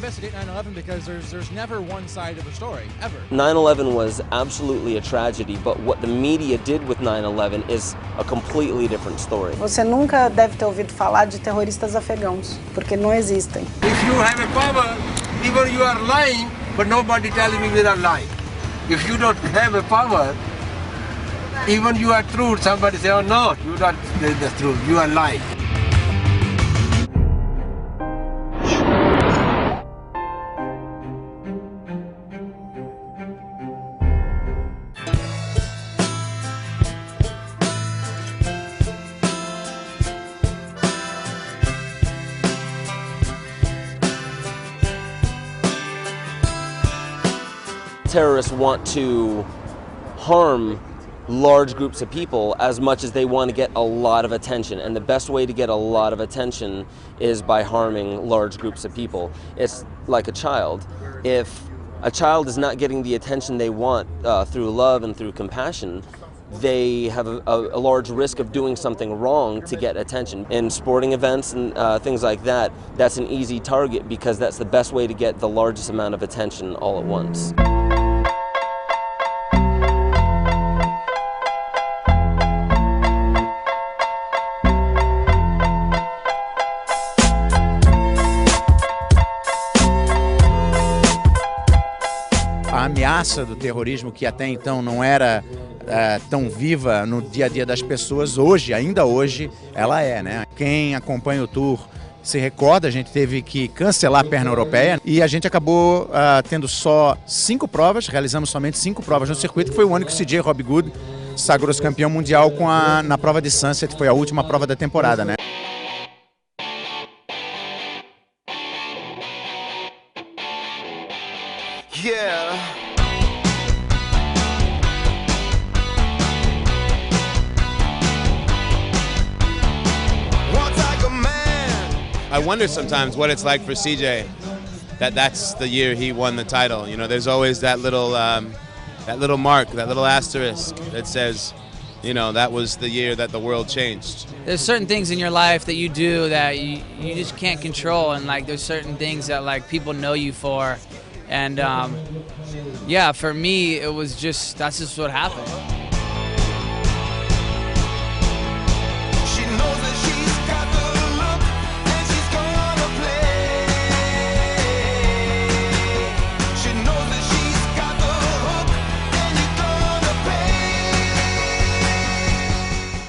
investigate 9/11 because there's never one side of the story, ever. 9/11 was absolutely a tragedy, but what the media did with 9/11 is a completely different story. Você nunca deve ter ouvido falar de terroristas afegãos, porque não existem. If you have a power, even you are lying, but nobody telling me you are lying. If you don't have a power, even you are true, somebody say, oh no, you are not the truth, you are lying. Terrorists want to harm large groups of people as much as they want to get a lot of attention, and the best way to get a lot of attention is by harming large groups of people. It's like a child. If a child is not getting the attention they want through love and through compassion, they have a large risk of doing something wrong to get attention. In sporting events and things like that, that's an easy target because that's the best way to get the largest amount of attention all at once. A ameaça do terrorismo, que até então não era tão viva no dia a dia das pessoas, hoje, ainda hoje, ela é, né? Quem acompanha o tour se recorda, a gente teve que cancelar a perna europeia e a gente acabou tendo só 5 provas, realizamos somente 5 provas no circuito, que foi o ano que o CJ Rob Good sagrou-se campeão mundial na prova de Sunset, que foi a última prova da temporada, né? Yeah. I wonder sometimes what it's like for CJ. That's the year he won the title. You know, there's always that little mark, that little asterisk that says, you know, that was the year that the world changed. There's certain things in your life that you do that you just can't control, and like there's certain things that like people know you for. And yeah, for me, it was that's just what happened. She knows that she's got the look and she's gonna play. She knows that she's got the hook and you're gonna pay.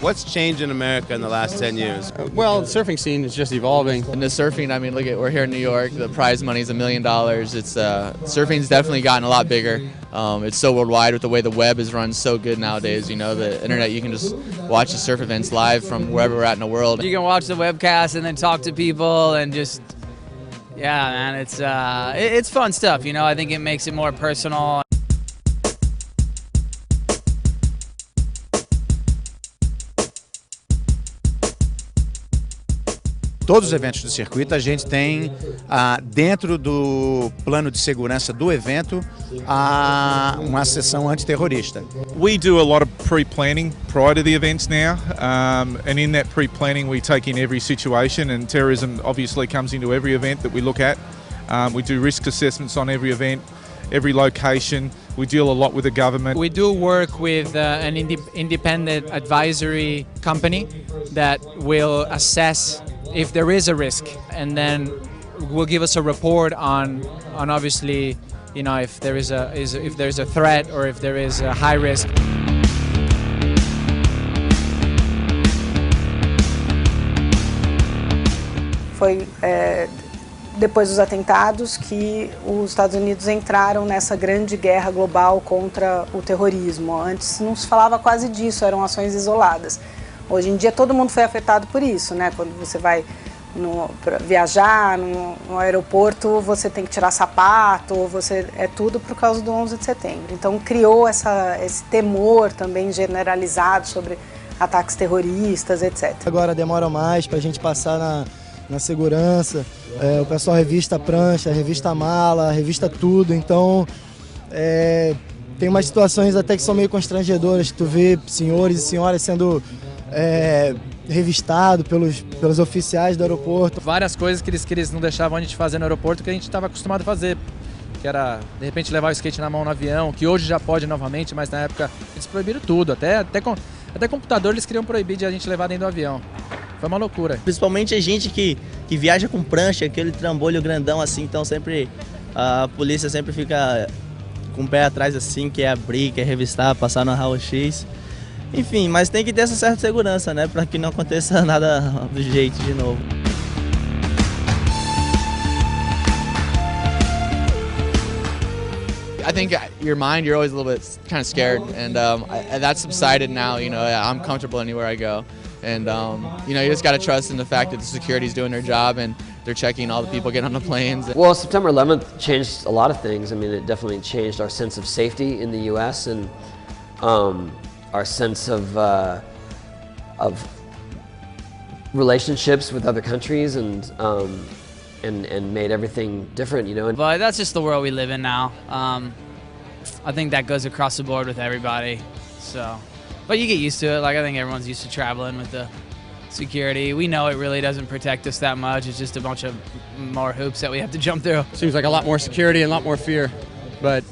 What's changed in America in the last 10 years? Well, the surfing scene is just evolving. And the surfing, I mean, look at, we're here in New York. The prize money is $1 million. It's surfing's definitely gotten a lot bigger. It's so worldwide with the way the web is run so good nowadays. You know, the internet, you can just watch the surf events live from wherever we're at in the world. You can watch the webcast and then talk to people and just, yeah, man, it's fun stuff. You know, I think it makes it more personal. Todos os eventos do circuito a gente tem dentro do plano de segurança do evento uma seção antiterrorista. We do a lot of pre-planning prior to the events now, and in that pre-planning we take in every situation, and terrorism obviously comes into every event that we look at. We do risk assessments on every event, every location. We deal a lot with the government. We do work with an independent advisory company that will assess if there is a risk, and then will give us a report on obviously, you know, if there is a threat or if there is a high risk. Foi depois dos atentados que os Estados Unidos entraram nessa grande guerra global contra o terrorismo. Antes não se falava quase disso, eram ações isoladas. Hoje em dia todo mundo foi afetado por isso, né? Quando você vai viajar no aeroporto, você tem que tirar sapato, é tudo por causa do 11 de setembro. Então criou esse temor também generalizado sobre ataques terroristas, etc. Agora demora mais para a gente passar na segurança, o pessoal revista a prancha, revista a mala, revista tudo, então tem umas situações até que são meio constrangedoras, tu vê senhores e senhoras sendo revistado pelos oficiais do aeroporto. Várias coisas que eles não deixavam a gente fazer no aeroporto que a gente estava acostumado a fazer. Que era, de repente, levar o skate na mão no avião, que hoje já pode novamente, mas na época eles proibiram tudo. Até computador eles queriam proibir de a gente levar dentro do avião. Foi uma loucura. Principalmente a gente que viaja com prancha, aquele trambolho grandão assim, então sempre a polícia sempre fica com o pé atrás assim, quer abrir, quer revistar, passar no raio-x. Enfim, mas tem que ter essa certa segurança, né, para que não aconteça nada do jeito de novo. I think your mind, you're always a little bit kind of scared, and that's subsided now. You know, I'm comfortable anywhere I go, and you know, you just got to trust in the fact that the security's doing their job and they're checking all the people getting on the planes. Well, September 11th changed a lot of things. I mean, it definitely changed our sense of safety in the U.S. and our sense of relationships with other countries, and made everything different, you know. But that's just the world we live in now. I think that goes across the board with everybody. So, but you get used to it. Like, I think everyone's used to traveling with the security. We know it really doesn't protect us that much. It's just a bunch of more hoops that we have to jump through. Seems like a lot more security and a lot more fear, but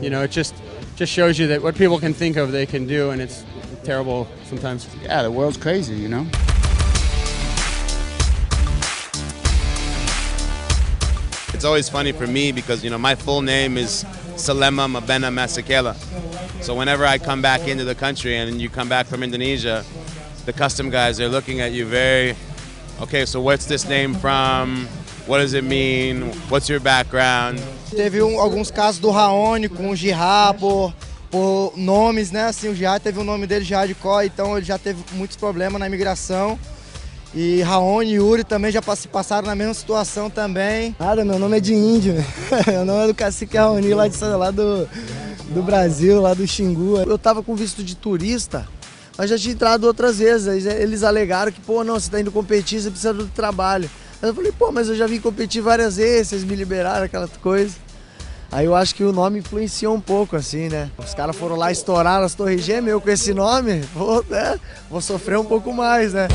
you know, it just shows you that what people can think of, they can do, and it's terrible sometimes. Yeah, the world's crazy, you know. It's always funny for me because, you know, my full name is Salema Mabena Masekela. So whenever I come back into the country and you come back from Indonesia, the custom guys are looking at you very, okay, so what's this name from? What does it mean? What's your background? Teve alguns casos do Raoni com o Girá por nomes, né? Assim, o Girá teve o nome dele Girá de Có, então ele já teve muitos problemas na imigração. E Raoni e Yuri também já passaram na mesma situação também. Nada, meu nome é de índio. Meu nome é do cacique Raoni lá do Brasil, lá do Xingu. Eu tava com visto de turista, mas já tinha entrado outras vezes. Eles alegaram que, pô, não, você tá indo competir, você precisa do trabalho. Aí eu falei, pô, mas eu já vim competir várias vezes, vocês me liberaram, aquela coisa. Aí eu acho que o nome influenciou um pouco, assim, né? Os caras foram lá, estouraram as torres gêmeas, eu com esse nome, vou sofrer um pouco mais, né?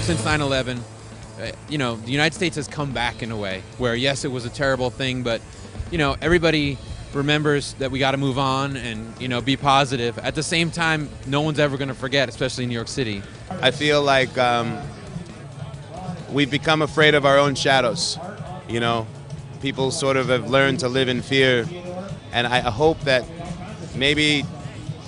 Since 9/11, you know, the United States has come back in a way where, yes, it was a terrible thing, but, you know, everybody remembers that we got to move on and, you know, be positive. At the same time, no one's ever going to forget, especially in New York City. I feel like we've become afraid of our own shadows. You know, people sort of have learned to live in fear, and I hope that maybe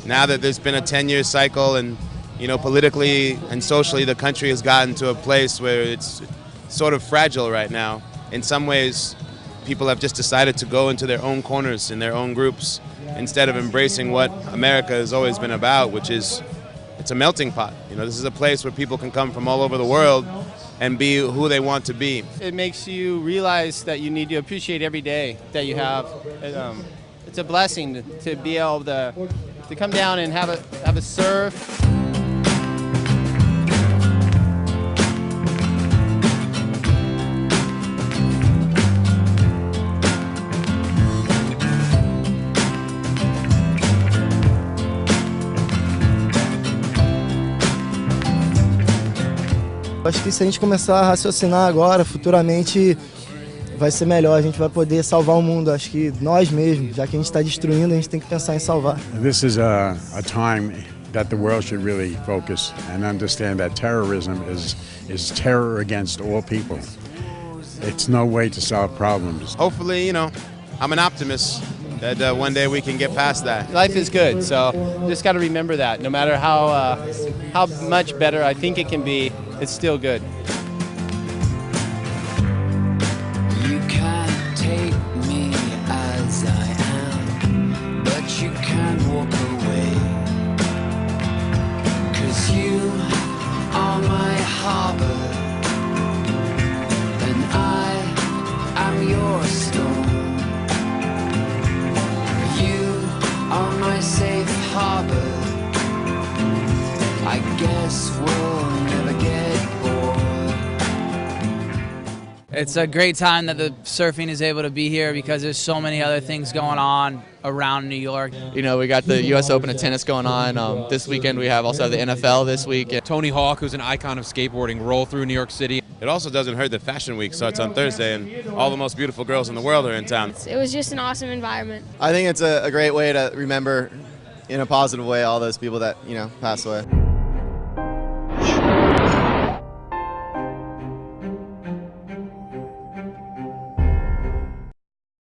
now that there's been a 10-year cycle and, you know, politically and socially, the country has gotten to a place where it's sort of fragile right now. In some ways, people have just decided to go into their own corners, in their own groups, instead of embracing what America has always been about, which is, it's a melting pot. You know, this is a place where people can come from all over the world and be who they want to be. It makes you realize that you need to appreciate every day that you have. It's a blessing to be able to come down and have a surf. Acho que se a gente começar a raciocinar agora, futuramente vai ser melhor, a gente vai poder salvar o mundo. Acho que nós mesmos, já que a gente está destruindo, a gente tem que pensar em salvar. This is a time that the world should really focus and understand that terrorism is terror against all people. It's no way to solve problems. Hopefully, you know, I'm an optimist that one day we can get past that. Life is good, so just got to remember that. No matter how much better I think it can be, it's still good. You can't take me as I am, but you can walk away. 'Cause you are my harbor, and I am your storm. You are my safe harbor. I guess we'll never get It's a great time that the surfing is able to be here because there's so many other things going on around New York. You know, we got the U.S. Open of tennis going on. This weekend we have also the NFL this week. Tony Hawk, who's an icon of skateboarding, roll through New York City. It also doesn't hurt that Fashion Week starts on Thursday and all the most beautiful girls in the world are in town. It was just an awesome environment. I think it's a great way to remember in a positive way all those people that, you know, passed away.